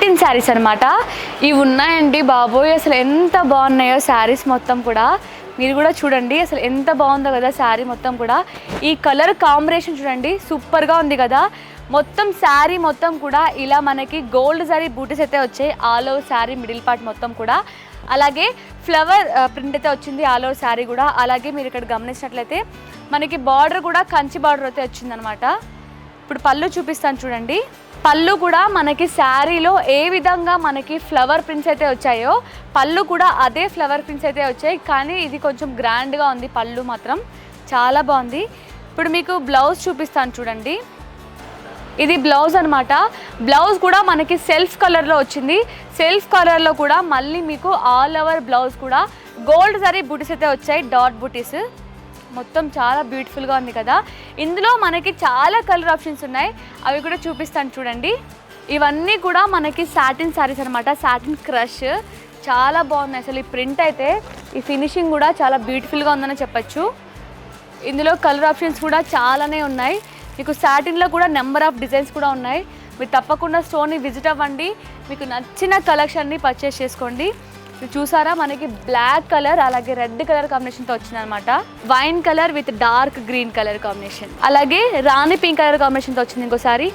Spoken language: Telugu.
సాటిన్ శారీస్ అనమాట. ఇవి ఉన్నాయండి బాబోయ్, అసలు ఎంత బాగున్నాయో శారీస్ మొత్తం కూడా. మీరు కూడా చూడండి అసలు ఎంత బాగుందో కదా శారీ మొత్తం కూడా. ఈ కలర్ కాంబినేషన్ చూడండి సూపర్గా ఉంది కదా. మొత్తం శారీ మొత్తం కూడా ఇలా మనకి గోల్డ్ జరీ బూటీస్ అయితే వచ్చాయి all over sari middle part మొత్తం కూడా. అలాగే ఫ్లవర్ ప్రింట్ అయితే వచ్చింది ఆల్ ఓవర్ శారీ కూడా. అలాగే మీరు ఇక్కడ గమనించినట్లయితే మనకి బార్డర్ కూడా కంచి బార్డర్ అయితే వచ్చిందనమాట. ఇప్పుడు పళ్ళు చూపిస్తాను చూడండి. పళ్ళు కూడా మనకి శారీలో ఏ విధంగా మనకి ఫ్లవర్ ప్రింట్స్ అయితే వచ్చాయో పళ్ళు కూడా అదే ఫ్లవర్ ప్రింట్స్ అయితే వచ్చాయి. కానీ ఇది కొంచెం గ్రాండ్గా ఉంది పళ్ళు మాత్రం, చాలా బాగుంది. ఇప్పుడు మీకు బ్లౌజ్ చూపిస్తాను చూడండి. ఇది బ్లౌజ్ అనమాట. బ్లౌజ్ కూడా మనకి సెల్ఫ్ కలర్లో వచ్చింది. సెల్ఫ్ కలర్లో కూడా మళ్ళీ మీకు ఆల్ ఓవర్ బ్లౌజ్ కూడా గోల్డ్ జరీ బూటీస్ అయితే వచ్చాయి, డాట్ బూటీస్. మొత్తం చాలా బ్యూటిఫుల్గా ఉంది కదా. ఇందులో మనకి చాలా కలర్ ఆప్షన్స్ ఉన్నాయి, అవి కూడా చూపిస్తాను చూడండి. ఇవన్నీ కూడా మనకి సాటిన్ శారీస్ అనమాట, సాటిన్ క్రష్. చాలా బాగున్నాయి అసలు. ఈ ప్రింట్ అయితే ఈ ఫినిషింగ్ కూడా చాలా బ్యూటిఫుల్గా ఉందని చెప్పచ్చు. ఇందులో కలర్ ఆప్షన్స్ కూడా చాలానే ఉన్నాయి. మీకు సాటిన్లో కూడా నెంబర్ ఆఫ్ డిజైన్స్ కూడా ఉన్నాయి. మీరు తప్పకుండా స్టోర్ని విజిట్ అవ్వండి, మీకు నచ్చిన కలెక్షన్ని పర్చేస్ చేసుకోండి. చూసారా మనకి బ్లాక్ కలర్ అలాగే రెడ్ కలర్ కాంబినేషన్తో వచ్చిందనమాట. Wine colour with dark green colour combination, అలాగే రాణి పింక్ కలర్ కాంబినేషన్తో వచ్చింది ఇంకోసారి.